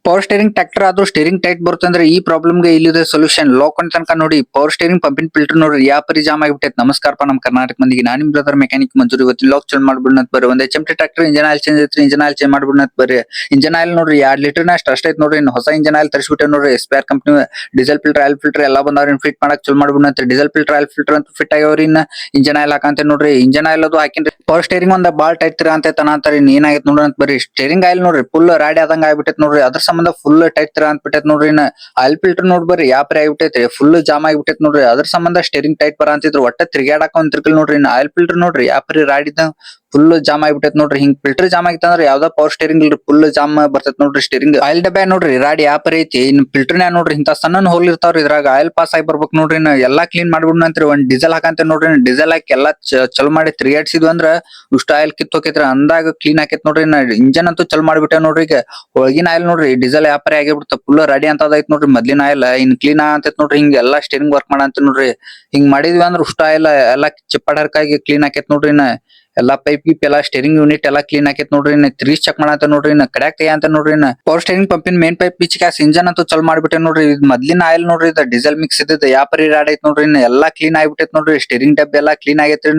Power steering tractor ಆದ್ರೂ steering tight ಬರುತ್ತಂದ್ರೆ ಈ problem ಗೆ ಇಲ್ಲಿದೆ ಸೊಲ್ಯೂಷನ್ ಲೋಕನ್ ತನಕ ನೋಡಿ ಪವರ್ ಸ್ಟೇರಿಂಗ್ ಪಂಪಿನ ಫಿಲ್ಟರ್ ನೋಡ್ರಿ ಯಾವ ಪರಿ ಜಾಮ್ ಆಗಿಬಿಟ್ಟೈತೆ. ನಮಸ್ಕಾರಪ್ಪ ನಮ್ಮ ಕರ್ನಾಟಕ ಮಂದಿಗೆ ನಾನು ನಿಮ್ ಬ್ರದರ್ ಮೆಕ್ಯಾನಿಕ್ ಮಂಜೂರಿ. ಇವತ್ತಿನ ಲಾಕ್ ಚೇಂಜ್ ಮಾಡ್ಬಿಡ್ನತ್ ಬರ್ರಿ. ಒಂದ್ HMT tractor engine oil change ಐತ್ರಿ, ಇಂಜನ್ ಆಯಿಲ್ ಚೇಂಜ್ ಮಾಡ್ಬಿಡ್ನತ್ ಬರ್ರಿ. ಇಂಜನ್ ಆಯಿಲ್ ನೋಡ್ರಿ 2 ಲೀಟರ್ ಅಷ್ಟ ಐತ್ ನೋಡ್ರಿ. ಹೊಸ ಇಂಜನ್ ಆಯಿಲ್ ತರಿಸ್ಬಿಟ್ಟೆ ನೋಡ್ರಿ. Spare company diesel filter oil filter ಎಲ್ಲಾ ಬಂದವ್ರಿ. ಫಿಟ್ ಮಾಡಕ್ ಚಲೋ ಮಾಡ್ಬಿಡ್ನತ್. ಡೀಸೆಲ್ ಫಿಲ್ಟರ್ ಆಯಿಲ್ ಫಿಲ್ಟರ್ ಅಂತ ಫಿಟ್ ಆಗ್ಯಾವ್ರಿ. ಇನ್ನ ಇಂಜನ್ ಆಯಿಲ್ ಹಾಕಂತ ನೋಡ್ರಿ. ಇಂಜನ್ ಆಯಿಲ್ ಅದು ಹಾಕಿನ್ರಿ. ಪವರ್ ಸ್ಟೇರಿಂಗ್ ಒಂದ್ ಬಾಳ್ ಟೈಟ್ ತಿರ ಅಂತ ಅಂತಾರಿ. ಏನಾಗೈತ್ ನೋಡ್ರಿ ಅಂತ ಬರ್ರಿ. ಸ್ಟೇರಿಂಗ್ ಆಯಿಲ್ ನೋಡ್ರಿ ಫುಲ್ ರಾಡಿ ಆದಂಗ ಆಗ್ಬಿಟ್ಟೈತ್ ನೋಡ್ರಿ. ಅದ್ರ ಸಂಬಂಧ ಫುಲ್ ಟೈಟ್ ತಿರ ಅಂತ ಬಿಟ್ಟೈತ್ ನೋಡ್ರಿ. ಆಯಿಲ್ ಫಿಲ್ಟರ್ ನೋಡ್ ಬರ್ರಿ ಯಾವ ಪರಿ ಆಗಿಬಿಟ್ಟೈತಿ, ಫುಲ್ ಜಾಮ್ ಆಗಿಬಿಟ್ಟೈತಿ ನೋಡ್ರಿ. ಅದ್ರ ಸಂಬಂಧ ಸ್ಟೇರಿಂಗ್ ಟೈಟ್ ಬರ ಅಂತಿದ್ರು. ಒಟ್ಟ ತಿರ್ಗಾಡಕ ಒಂದ್ ತಿರ್ಕಲ್ ನೋಡ್ರಿ. ಆಯಿಲ್ ಫಿಲ್ಟರ್ ನೋಡ್ರಿ ಯಾವ ಪರಿ ರಾಡಿದ ಫುಲ್ ಜಾಮ್ ಆಗಿಬಿಟ್ಟೈತಿ ನೋಡ್ರಿ. ಹಿಂಗ್ ಫಿಲ್ಟರ್ ಜಾಮ್ ಆಗಿತ್ತಂದ್ರ ಯಾವ್ದೋ ಪವರ್ ಸ್ಟೇರಿಂಗ್ ಇಲ್ರಿ ಫುಲ್ ಜಾಮ್ ಬರ್ತೈತಿ ನೋಡ್ರಿ. ಸ್ಟೇರಿಂಗ್ ಆಯಿಲ್ ಡಬ್ಬೆ ನೋಡ್ರಿ ರಾಡಿ ಯಾವ ಪರಿ ಐತಿ. ಇನ್ ಫಿಲ್ಟರ್ ನ್ಯಾಗ ನೋಡ್ರಿ ಇಂತ ಸಣ್ಣ ಹೋಲ್ ಇರ್ತಾವ್ರಿ. ಇದ್ರಾಗ ಆಯಿಲ್ ಪಾಸ್ ಆಗಿ ಬರ್ಬೇಕು ನೋಡ್ರಿ. ಎಲ್ಲಾ ಕ್ಲೀನ್ ಮಾಡ್ಬಿಡ್ನಂತ್ರಿ. ಒಂದ್ ಡೀಸೆಲ್ ಹಾಕಂತ ನೋಡ್ರಿ. ಡೀಸೆಲ್ ಹಾಕಿ ಎಲ್ಲಾ ಚಲೋ ಮಾಡಿ ತಿರ್ಗಾಡ್ಸಿದ್ವಿ ಅಂದ್ರ ಇಷ್ಟ ಆಯಿಲ್ ಕಿತ್ ಹೋಕೈತ್ರಿ. ಅಂದಾಗ ಕ್ಲೀನ್ ಆಕೈತ್ ನೋಡ್ರಿ. ಇಂಜನ್ ಅಂತೂ ಚಲೋ ಮಾಡ್ಬಿಟ್ಟೆ ನೋಡ್ರಿ. ಈಗ ಒಳಗಿನ ಆಯಿಲ್ ನೋಡ್ರಿ ಡೀಸೆಲ್ ಯಾವ ಪರಿ ಆಗಿಬಿಡ್ತ ಫುಲ್ ರೆಡಿ ಅಂತ ಐತ್ ನೋಡ್ರಿ. ಮೊದ್ಲಿನ ಆಯಿಲ್ ಇನ್ ಕ್ಲೀನ್ ಆಗಂತೈತ್ ನೋಡ್ರಿ. ಹಿಂಗ್ ಎಲ್ಲಾ ಸ್ಟೇರಿಂಗ್ ವರ್ಕ್ ಮಾಡಂತ ನೋಡ್ರಿ. ಹಿಂಗ್ ಮಾಡಿದ್ವಿ ಅಂದ್ರ ಉಷ್ಟ ಆಯಿಲ್ ಎಲ್ಲಾ ಚಿಪ್ಪಾಡ್ ಹರ್ಕಾಗಿ ಕ್ಲೀನ್ ಆಕೈತ್ ನೋಡ್ರಿ. ಎಲ್ಲಾ ಪೈಪ್ ಗಿಪ್ ಎಲ್ಲಾ ಸ್ಟೇರಿಂಗ್ ಯೂನಿಟ್ ಎಲ್ಲಾ ಕ್ಲೀನ್ ಆಕೈತ್ ನೋಡ್ರಿ. ತಿರ್ಗಿಸ್ ಚೆಕ್ ಮಾಡಂತ ನೋಡ್ರಿ. ಕಡ್ಯಾಕ್ ಅಂತ ನೋಡ್ರಿ. ಪವರ್ ಸ್ಟೇರಿಂಗ್ ಪಂಪಿನ ಮೇನ್ ಪೈಪ್ ಪಿಚ್ಕಾಸ್ ಇಂಜನ್ ಅಂತೂ ಚಲೋ ಮಾಡ್ಬಿಟ್ಟೆ ನೋಡ್ರಿ. ಇದು ಮೊದ್ಲಿನ ಆಯಿಲ್ ನೋಡ್ರಿ. ಇದು ಡೀಸೆಲ್ ಮಿಕ್ಸ್ ಇದ್ದಿದ್ದು ಯಾವ ಪರಿ ರಾಡ್ ಐತ್ ನೋಡ್ರಿ. ಎಲ್ಲಾ ಕ್ಲೀನ್ ಆಗಿಬಿಟ್ಟೈತ್ ನೋಡ್ರಿ. ಸ್ಟೇರಿಂಗ್ ಡಬ್ಬೆ ಎಲ್ಲಾ ಕ್ಲೀನ್ ಆಗೈತ್ರಿ.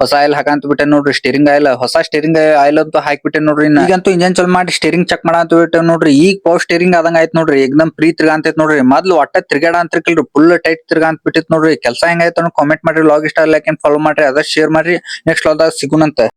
ಹೊಸ ಆಯಿಲ್ ಹಾಕಂತ ಬಿಟ್ಟೆ ನೋಡ್ರಿ. ಸ್ಟೇರಿಂಗ್ ಆಯಿಲ್ ಹೊಸ ಸ್ಟೇರಿಂಗ್ ಆಯಿಲ್ ಅಂತೂ ಹಾಕ್ಬಿಟ್ಟೆ ನೋಡ್ರಿ. ಈಗಂತೂ ಇಂಜನ್ ಚಲೋ ಮಾಡಿ ಸ್ಟೇರಿಂಗ್ ಚೆಕ್ ಮಾಡಂತ ಬಿಟ್ಟೆ ನೋಡ್ರಿ. ಈಗ ಪವರ್ ಸ್ಟೇರಿಂಗ್ ಆದಂಗ ಆಯ್ತ್ ನೋಡ್ರಿ. ಏಕ್ದಮ್ ಫ್ರೀ ತಿರ್ಗಾಂತೈತ್ ನೋಡ್ರಿ. ಮೊದ್ಲು ಒಟ್ಟ ತಿರ್ಗಾಡ ಅಂತಿರ್ಕಲ್ರಿ ಫುಲ್ ಟೈಟ್ ತಿರ್ಗಾಂತ ಬಿಟ್ಟಿತ್ ನೋಡ್ರಿ. ಕೆಲಸ ಹೆಂಗಾಯ್ತು ಕಾಮೆಂಟ್ ಮಾಡ್ರಿ. ಲಾಗ್ ಇಷ್ಟ ಲೈಕ್ ಅಂಡ್ ಫಾಲೋ ಮಾಡ್ರಿ. ಅದ ಶೇರ್ ಮಾಡ್ರಿ. Next log ಸಿಗುಣಂತ.